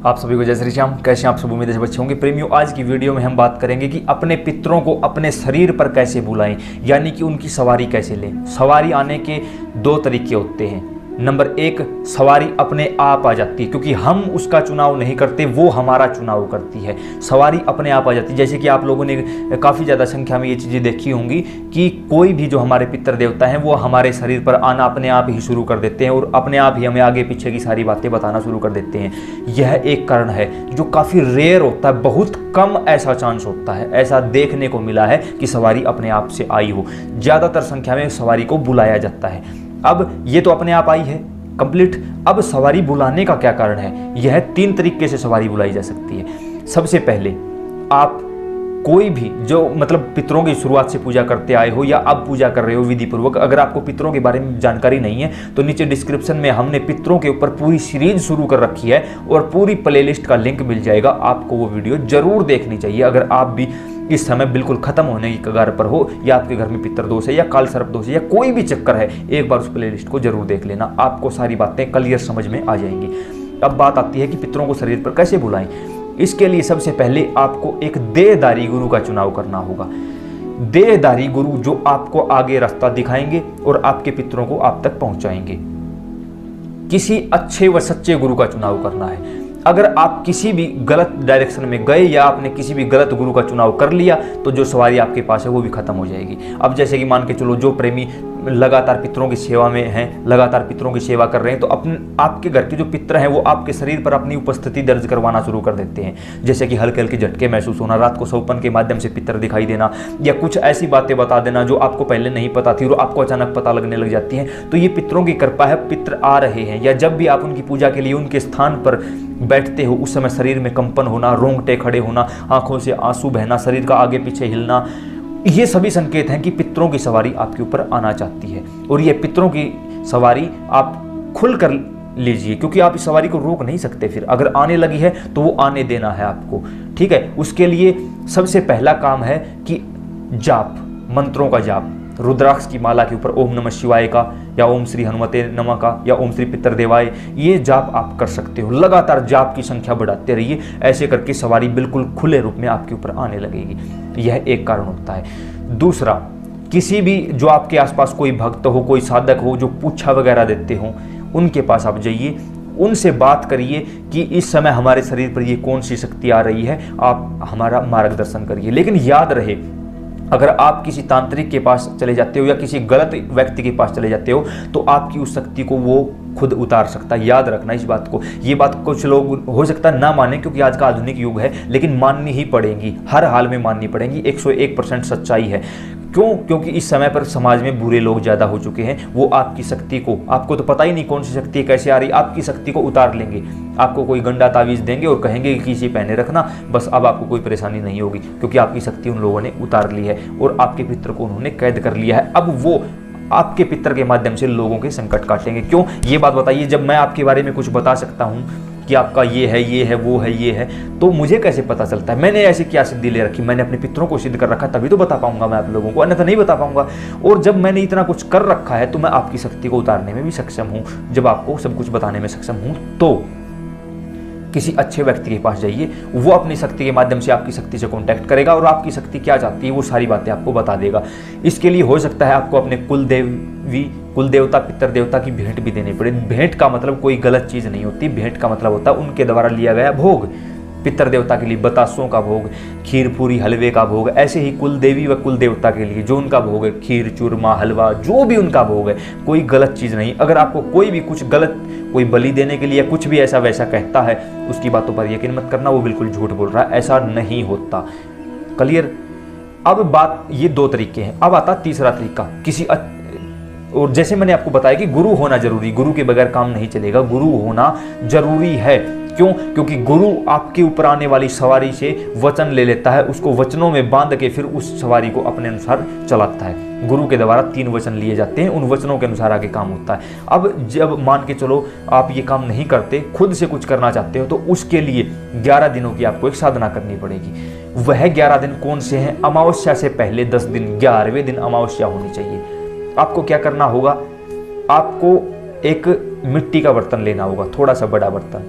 आप सभी को जय श्री श्याम। कैसे आप सब, उम्मीद है बच्चे होंगे। प्रेमियों, आज की वीडियो में हम बात करेंगे कि अपने पितरों को अपने शरीर पर कैसे बुलाएं, यानी कि उनकी सवारी कैसे लें। सवारी आने के दो तरीके होते हैं। नंबर एक, सवारी अपने आप आ जाती है, क्योंकि हम उसका चुनाव नहीं करते, वो हमारा चुनाव करती है। सवारी अपने आप आ जाती है। जैसे कि आप लोगों ने काफ़ी ज़्यादा संख्या में ये चीज़ें देखी होंगी कि कोई भी जो हमारे पितर देवता हैं वो हमारे शरीर पर आना अपने आप ही शुरू कर देते हैं और अपने आप ही हमें आगे पीछे की सारी बातें बताना शुरू कर देते हैं। यह एक कारण है जो काफ़ी रेयर होता है, बहुत कम ऐसा चांस होता है, ऐसा देखने को मिला है कि सवारी अपने आप से आई हो। ज़्यादातर संख्या में सवारी को बुलाया जाता है। अब ये तो अपने आप आई है कंप्लीट। अब सवारी बुलाने का क्या कारण है? यह 3 तरीके से सवारी बुलाई जा सकती है। सबसे पहले, आप कोई भी जो मतलब पितरों की शुरुआत से पूजा करते आए हो या अब पूजा कर रहे हो विधि पूर्वक, अगर आपको पितरों के बारे में जानकारी नहीं है तो नीचे डिस्क्रिप्शन में हमने पितरों के ऊपर पूरी सीरीज शुरू कर रखी है और पूरी प्लेलिस्ट का लिंक मिल जाएगा। आपको वो वीडियो जरूर देखनी चाहिए अगर आप भी इस समय बिल्कुल खत्म होने की कगार पर हो, या आपके घर में पितर दोष है या काल सर्प दोष है या कोई भी चक्कर है, एक बार उस प्लेलिस्ट को जरूर देख लेना। आपको सारी बातें क्लियर समझ में आ जाएंगी। अब बात आती है कि पितरों को शरीर पर कैसे बुलाएं। इसके लिए सबसे पहले आपको एक देहधारी गुरु का चुनाव करना होगा। देहधारी गुरु जो आपको आगे रास्ता दिखाएंगे और आपके पितरों को आप तक पहुंचाएंगे। किसी अच्छे व सच्चे गुरु का चुनाव करना है। अगर आप किसी भी गलत डायरेक्शन में गए या आपने किसी भी गलत गुरु का चुनाव कर लिया तो जो सवारी आपके पास है वो भी खत्म हो जाएगी। अब जैसे कि मान के चलो, जो प्रेमी लगातार पितरों की सेवा में हैं, लगातार पितरों की सेवा कर रहे हैं, तो अपने आपके घर के जो पितर हैं वो आपके शरीर पर अपनी उपस्थिति दर्ज करवाना शुरू कर देते हैं। जैसे कि हल्के हल्के झटके महसूस होना, रात को सपन के माध्यम से पितर दिखाई देना, या कुछ ऐसी बातें बता देना जो आपको पहले नहीं पता थी और आपको अचानक पता लगने लग जाती हैं। तो ये पितरों की कृपा है, पितर आ रहे हैं। या जब भी आप उनकी पूजा के लिए उनके स्थान पर बैठते हो उस समय शरीर में कंपन होना, रोंगटे खड़े होना, आंखों से आंसू बहना, शरीर का आगे पीछे हिलना, ये सभी संकेत हैं कि पितरों की सवारी आपके ऊपर आना चाहती है। और ये पितरों की सवारी आप खुल कर लीजिए, क्योंकि आप इस सवारी को रोक नहीं सकते। फिर अगर आने लगी है तो वो आने देना है आपको, ठीक है। उसके लिए सबसे पहला काम है कि जाप, मंत्रों का जाप। रुद्राक्ष की माला के ऊपर ओम नमः शिवाय का, या ओम श्री हनुमते नमः का, या ओम श्री पितर देवाय, ये जाप आप कर सकते हो। लगातार जाप की संख्या बढ़ाते रहिए। ऐसे करके सवारी बिल्कुल खुले रूप में आपके ऊपर आने लगेगी। यह एक कारण होता है। दूसरा, किसी भी जो आपके आसपास कोई भक्त हो, कोई साधक हो जो पूछा वगैरह देते हो, उनके पास आप जाइए, उनसे बात करिए कि इस समय हमारे शरीर पर ये कौन सी शक्ति आ रही है, आप हमारा मार्गदर्शन करिए। लेकिन याद रहे, अगर आप किसी तांत्रिक के पास चले जाते हो या किसी गलत व्यक्ति के पास चले जाते हो तो आपकी उस शक्ति को वो खुद उतार सकता है। याद रखना इस बात को। ये बात कुछ लोग हो सकता है ना माने, क्योंकि आज का आधुनिक युग है, लेकिन माननी ही पड़ेगी, हर हाल में माननी पड़ेगी। 101% सच्चाई है। क्यों? क्योंकि इस समय पर समाज में बुरे लोग ज़्यादा हो चुके हैं। वो आपकी शक्ति को, आपको तो पता ही नहीं कौन सी शक्ति कैसे आ रही, आपकी शक्ति को उतार लेंगे। आपको कोई गंदा तावीज़ देंगे और कहेंगे कि इसी पहने रखना, बस अब आपको कोई परेशानी नहीं होगी, क्योंकि आपकी शक्ति उन लोगों ने उतार ली है और आपके पितर को उन्होंने कैद कर लिया है। अब वो आपके पितर के माध्यम से लोगों के संकट काटेंगे। क्यों? ये बात बताइए। जब मैं आपके बारे में कुछ बता सकता हूँ कि आपका ये है, वो है, ये है, तो मुझे कैसे पता चलता है? मैंने ऐसी क्या सिद्धि ले रखी? मैंने अपने पितरों को सिद्ध कर रखा, तभी तो बता पाऊंगा मैं आप लोगों को, अन्यथा नहीं बता पाऊंगा। और जब मैंने इतना कुछ कर रखा है तो मैं आपकी शक्ति को उतारने में भी सक्षम हूँ। जब आपको सब कुछ बताने में सक्षम हूँ तो किसी अच्छे व्यक्ति के पास जाइए, वो अपनी शक्ति के माध्यम से आपकी शक्ति से कांटेक्ट करेगा और आपकी शक्ति क्या चाहती है वो सारी बातें आपको बता देगा। इसके लिए हो सकता है आपको अपने कुल देवता, पितर देवता की भेंट भी देनी पड़े। भेंट का मतलब कोई गलत चीज़ नहीं होती। भेंट का मतलब होता है उनके द्वारा लिया गया भोग। पितर देवता के लिए बतासों का भोग, खीर पूरी हलवे का भोग। ऐसे ही कुल देवी व कुल देवता के लिए जो उनका भोग है, खीर चूरमा हलवा, जो भी उनका भोग है, कोई गलत चीज़ नहीं। अगर आपको कोई भी कुछ गलत, कोई बलि देने के लिए कुछ भी ऐसा वैसा कहता है, उसकी बातों पर यकीन मत करना, वो बिल्कुल झूठ बोल रहा है, ऐसा नहीं होता। क्लियर? अब बात, ये 2 तरीके हैं। अब आता तीसरा तरीका। और जैसे मैंने आपको बताया कि गुरु होना जरूरी, गुरु के बगैर काम नहीं चलेगा, गुरु होना जरूरी है। क्यों? क्योंकि गुरु आपके ऊपर आने वाली सवारी से वचन ले लेता है, उसको वचनों में बांध के फिर उस सवारी को अपने अनुसार चलाता है। गुरु के द्वारा 3 वचन लिए जाते हैं, उन वचनों के अनुसार आगे काम होता है। अब जब मान के चलो आप ये काम नहीं करते, खुद से कुछ करना चाहते हो, तो उसके लिए 11 दिनों की आपको एक साधना करनी पड़ेगी। वह 11 दिन कौन से हैं? अमावस्या से पहले 10 दिन, 11वें दिन अमावस्या होनी चाहिए। आपको क्या करना होगा? आपको एक मिट्टी का बर्तन लेना होगा, थोड़ा सा बड़ा बर्तन,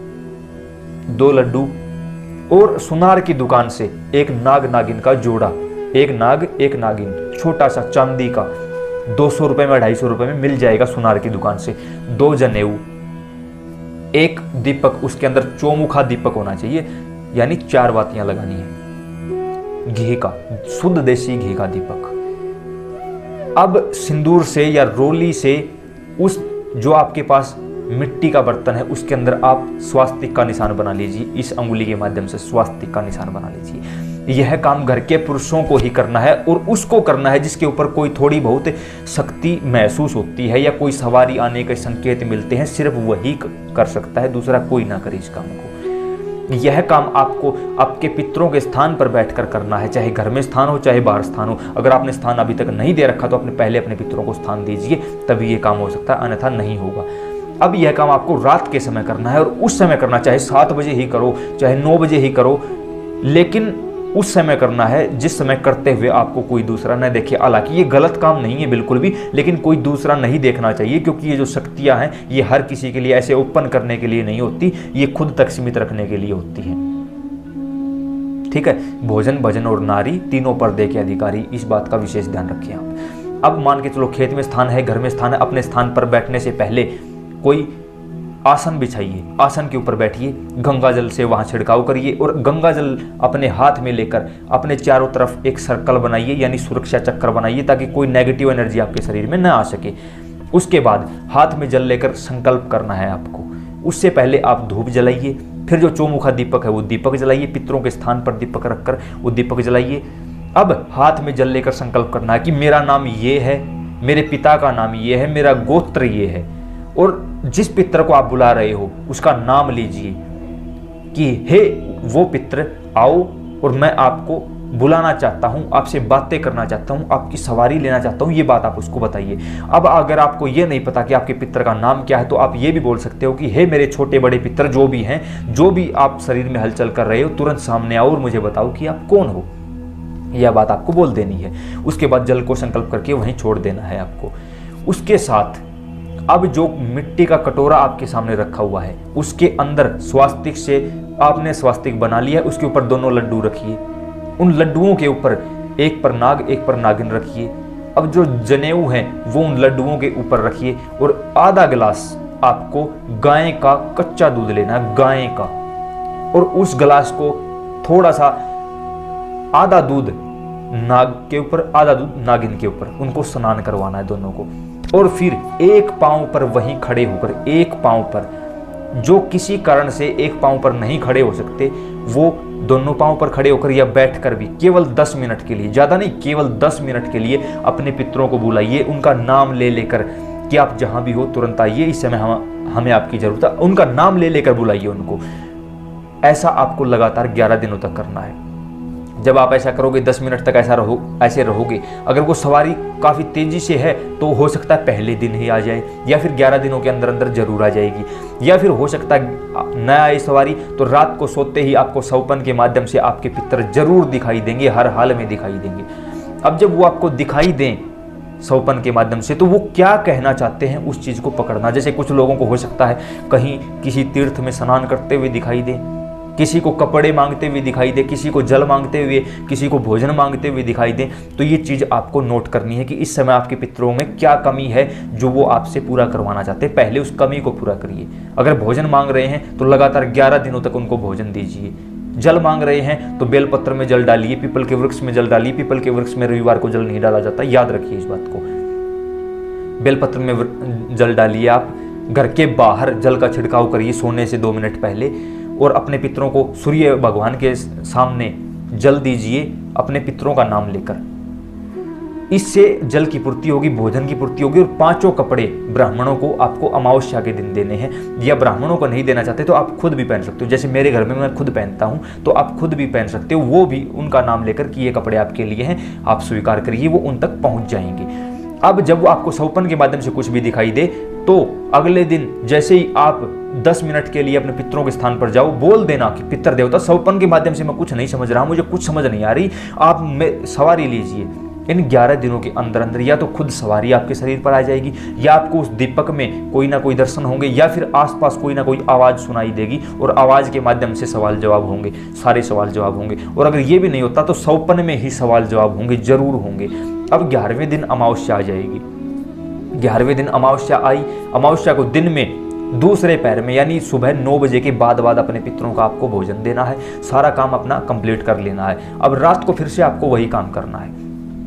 2 लड्डू और सुनार की दुकान से एक नाग नागिन का जोड़ा, एक नाग एक नागिन, छोटा सा चांदी का, 200 रुपए में 250 रुपए में मिल जाएगा सुनार की दुकान से। 2 जनेऊ, एक दीपक, उसके अंदर चौमुखा दीपक होना चाहिए, यानी 4 बातियां लगानी है, घी का, शुद्ध देसी घी का दीपक। अब सिंदूर से या रोली से उस जो आपके पास मिट्टी का बर्तन है उसके अंदर आप स्वास्तिक का निशान बना लीजिए। इस अंगुली के माध्यम से स्वास्तिक का निशान बना लीजिए। यह काम घर के पुरुषों को ही करना है और उसको करना है जिसके ऊपर कोई थोड़ी बहुत शक्ति महसूस होती है या कोई सवारी आने के संकेत मिलते हैं, सिर्फ वही कर सकता है, दूसरा कोई ना करे इस काम को। यह काम आपको आपके पितरों के स्थान पर बैठकर करना है, चाहे घर में स्थान हो चाहे बाहर स्थान हो। अगर आपने स्थान अभी तक नहीं दे रखा तो पहले अपने पितरों को स्थान दीजिए, तभी ये काम हो सकता है, अन्यथा नहीं होगा। अब यह काम आपको रात के समय करना है और उस समय करना, चाहे 7 बजे ही करो चाहे 9 बजे ही करो, लेकिन उस समय करना है जिस समय करते हुए आपको कोई दूसरा न देखे। हालांकि ये गलत काम नहीं है बिल्कुल भी, लेकिन कोई दूसरा नहीं देखना चाहिए, क्योंकि ये जो शक्तियां हैं ये हर किसी के लिए ऐसे ओपन करने के लिए नहीं होती, ये खुद तक सीमित रखने के लिए होती है। ठीक है, भोजन भजन और नारी तीनों पर्दे के अधिकारी, इस बात का विशेष ध्यान रखिए आप। अब मान के चलो खेत में स्थान है, घर में स्थान है, अपने स्थान पर बैठने से पहले कोई आसन बिछाइए, आसन के ऊपर बैठिए, गंगा जल से वहां छिड़काव करिए और गंगा जल अपने हाथ में लेकर अपने चारों तरफ एक सर्कल बनाइए, यानी सुरक्षा चक्कर बनाइए, ताकि कोई नेगेटिव एनर्जी आपके शरीर में न आ सके। उसके बाद हाथ में जल लेकर संकल्प करना है आपको। उससे पहले आप धूप जलाइए, फिर जो चौमुखा दीपक है वो दीपक जलाइए, पितरों के स्थान पर दीपक रखकर वो दीपक जलाइए। अब हाथ में जल लेकर संकल्प करना है कि मेरा नाम ये है, मेरे पिता का नाम ये है, मेरा गोत्र ये है, और जिस पितर को आप बुला रहे हो उसका नाम लीजिए कि हे वो पितर आओ और मैं आपको बुलाना चाहता हूं, आपसे बातें करना चाहता हूं, आपकी सवारी लेना चाहता हूं, ये बात आप उसको बताइए। अब अगर आपको ये नहीं पता कि आपके पितर का नाम क्या है तो आप ये भी बोल सकते हो कि हे मेरे छोटे बड़े पितर जो भी हैं, जो भी आप शरीर में हलचल कर रहे हो, तुरंत सामने आओ और मुझे बताओ कि आप कौन हो। यह बात आपको बोल देनी है। उसके बाद जल को संकल्प करके वहीं छोड़ देना है आपको। उसके साथ अब जो मिट्टी का कटोरा आपके सामने रखा हुआ है उसके अंदर स्वास्तिक से आपने स्वास्तिक बना लिया है, उसके ऊपर दोनों लड्डू रखिए। उन लड्डुओं के ऊपर एक पर नाग एक पर नागिन रखिए। अब जो जनेऊ हैं वो उन लड्डुओं के ऊपर रखिए और आधा गिलास आपको गाय का कच्चा दूध लेना है, गाय का, और उस गिलास को थोड़ा सा आधा दूध नाग के ऊपर आधा दूध नागिन के ऊपर, उनको स्नान करवाना है दोनों को। और फिर एक पांव पर वहीं खड़े होकर, एक पांव पर, जो किसी कारण से एक पांव पर नहीं खड़े हो सकते वो दोनों पांव पर खड़े होकर या बैठकर भी केवल 10 मिनट के लिए, ज्यादा नहीं, केवल 10 मिनट के लिए अपने पितरों को बुलाइए, उनका नाम ले लेकर कि आप जहां भी हो तुरंत आइए, इस समय हमें आपकी जरूरत है, उनका नाम ले लेकर बुलाइए उनको। ऐसा आपको लगातार 11 दिनों तक करना है। जब आप ऐसा करोगे 10 मिनट तक ऐसे रहोगे, अगर वो सवारी काफ़ी तेज़ी से है तो हो सकता है पहले दिन ही आ जाए, या फिर 11 दिनों के अंदर अंदर जरूर आ जाएगी, या फिर हो सकता है न आए सवारी तो रात को सोते ही आपको सौपन के माध्यम से आपके पितर जरूर दिखाई देंगे, हर हाल में दिखाई देंगे। अब जब वो आपको दिखाई दें सौपन के माध्यम से तो वो क्या कहना चाहते हैं उस चीज़ को पकड़ना। जैसे कुछ लोगों को हो सकता है कहीं किसी तीर्थ में स्नान करते हुए दिखाई दे, किसी को कपड़े मांगते हुए दिखाई दे, किसी को जल मांगते हुए, किसी को भोजन मांगते हुए दिखाई दे, तो ये चीज़ आपको नोट करनी है कि इस समय आपके पितरों में क्या कमी है जो वो आपसे पूरा करवाना चाहते हैं। पहले उस कमी को पूरा करिए। अगर भोजन मांग रहे हैं तो लगातार 11 दिनों तक उनको भोजन दीजिए। जल मांग रहे हैं तो बेलपत्र में जल डालिए, पीपल के वृक्ष में जल डालिए। पीपल के वृक्ष में रविवार को जल नहीं डाला जाता, याद रखिए इस बात को। बेलपत्र में जल डालिए। आप घर के बाहर जल का छिड़काव करिए सोने से 2 मिनट पहले, और अपने पितरों को सूर्य भगवान के सामने जल दीजिए अपने पितरों का नाम लेकर। इससे जल की पूर्ति होगी, भोजन की पूर्ति होगी। और 5 कपड़े ब्राह्मणों को आपको अमावस्या के दिन देने हैं, या ब्राह्मणों को नहीं देना चाहते तो आप खुद भी पहन सकते हो। जैसे मेरे घर में मैं खुद पहनता हूं तो आप खुद भी पहन सकते हो, वो भी उनका नाम लेकर कि ये कपड़े आपके लिए हैं, आप स्वीकार करिए, वो उन तक पहुंच जाएंगे। अब जब वो आपको सौपन के माध्यम से कुछ भी दिखाई दे तो अगले दिन जैसे ही आप 10 मिनट के लिए अपने पितरों के स्थान पर जाओ, बोल देना कि पितर देवता सौपन के माध्यम से मैं कुछ नहीं समझ रहा, मुझे कुछ समझ नहीं आ रही, आप सवारी लीजिए। इन 11 दिनों के अंदर अंदर या तो खुद सवारी आपके शरीर पर आ जाएगी, या आपको उस दीपक में कोई ना कोई दर्शन होंगे, या फिर आसपास कोई ना कोई आवाज़ सुनाई देगी और आवाज़ के माध्यम से सवाल जवाब होंगे, सारे सवाल जवाब होंगे। और अगर ये भी नहीं होता तो सौपन में ही सवाल जवाब होंगे, जरूर होंगे। अब 11वें दिन अमावस्या आ जाएगी। 11वें दिन अमावस्या आई। अमावस्या को दिन में दूसरे पैर में यानी सुबह 9 बजे के बाद अपने पितरों का आपको भोजन देना है, सारा काम अपना कंप्लीट कर लेना है। अब रात को फिर से आपको वही काम करना है।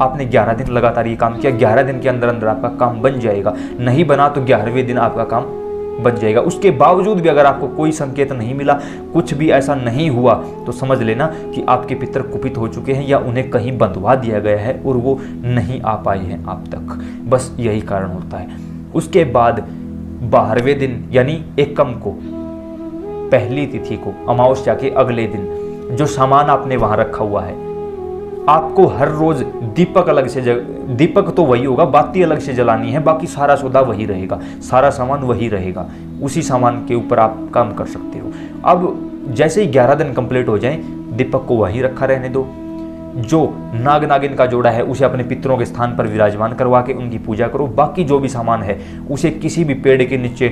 आपने 11 दिन लगातार ये काम किया, 11 दिन के अंदर अंदर आपका काम बन जाएगा, नहीं बना तो 11वें दिन आपका काम बन जाएगा। उसके बावजूद भी अगर आपको कोई संकेत नहीं मिला, कुछ भी ऐसा नहीं हुआ, तो समझ लेना कि आपके पितर कुपित हो चुके हैं या उन्हें कहीं बंधवा दिया गया है और वो नहीं आ पाए हैं आप तक। बस यही कारण होता है। उसके बाद 12वें दिन यानी एकम को, पहली तिथि को, अमावस्या के अगले दिन, जो सामान आपने वहां रखा हुआ है, आपको हर रोज दीपक अलग से दीपक तो वही होगा, बाती अलग से जलानी है, बाकी सारा सौदा वही रहेगा, सारा सामान वही रहेगा, उसी सामान के ऊपर आप काम कर सकते हो। अब जैसे ही 11 दिन कंप्लीट हो जाएं, दीपक को वहीं रखा रहने दो। जो नाग नागिन का जोड़ा है उसे अपने पितरों के स्थान पर विराजमान करवा के उनकी पूजा करो। बाकी जो भी सामान है उसे किसी भी पेड़ के नीचे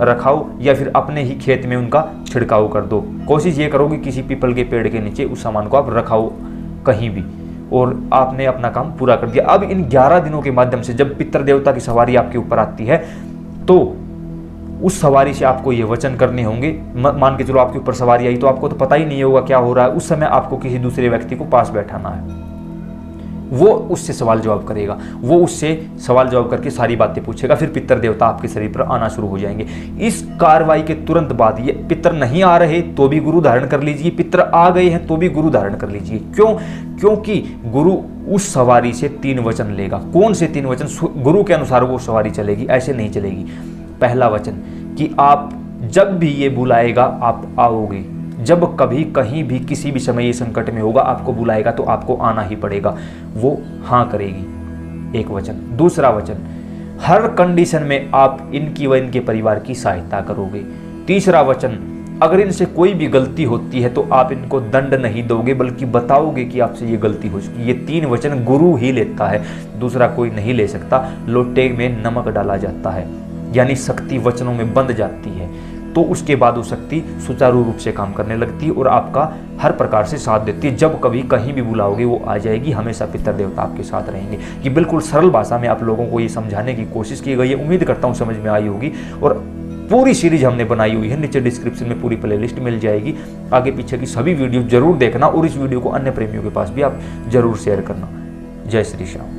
रखाओ या फिर अपने ही खेत में उनका छिड़काव कर दो। कोशिश ये करो कि किसी पीपल के पेड़ के नीचे उस सामान को आप रखाओ कहीं भी, और आपने अपना काम पूरा कर दिया। अब इन 11 दिनों के माध्यम से जब पितर देवता की सवारी आपके ऊपर आती है, तो उस सवारी से आपको ये वचन करने होंगे। मान के चलो आपके ऊपर सवारी आई तो आपको तो पता ही नहीं होगा क्या हो रहा है, उस समय आपको किसी दूसरे व्यक्ति को पास बैठाना है, वो उससे सवाल जवाब करेगा, वो उससे सवाल जवाब करके सारी बातें पूछेगा, फिर पितर देवता आपके शरीर पर आना शुरू हो जाएंगे। इस कार्रवाई के तुरंत बाद, ये पितर नहीं आ रहे तो भी गुरु धारण कर लीजिए, पितर आ गए हैं तो भी गुरु धारण कर लीजिए। क्यों? क्योंकि गुरु उस सवारी से 3 वचन लेगा। कौन से 3 वचन? गुरु के अनुसार वो सवारी चलेगी, ऐसे नहीं चलेगी। पहला वचन कि आप जब भी ये बुलाएगा आप आओगे, जब कभी कहीं भी किसी भी समय ये संकट में होगा आपको बुलाएगा तो आपको आना ही पड़ेगा, वो हाँ करेगी, एक वचन। दूसरा वचन, हर कंडीशन में आप इनकी व इनके परिवार की सहायता करोगे। तीसरा वचन, अगर इनसे कोई भी गलती होती है तो आप इनको दंड नहीं दोगे बल्कि बताओगे कि आपसे ये गलती हो चुकी। ये 3 वचन गुरु ही लेता है, दूसरा कोई नहीं ले सकता। लोटे में नमक डाला जाता है, यानी शक्ति वचनों में बंध जाती है, तो उसके बाद वो शक्ति सुचारू रूप से काम करने लगती है और आपका हर प्रकार से साथ देती है। जब कभी कहीं भी बुलाओगे वो आ जाएगी, हमेशा पितर देवता आपके साथ रहेंगे। ये बिल्कुल सरल भाषा में आप लोगों को ये समझाने की कोशिश की गई है, उम्मीद करता हूँ समझ में आई होगी। और पूरी सीरीज हमने बनाई हुई है, नीचे डिस्क्रिप्शन में पूरी प्लेलिस्ट मिल जाएगी, आगे पीछे की सभी वीडियो जरूर देखना और इस वीडियो को अन्य प्रेमियों के पास भी आप जरूर शेयर करना। जय श्री श्याम।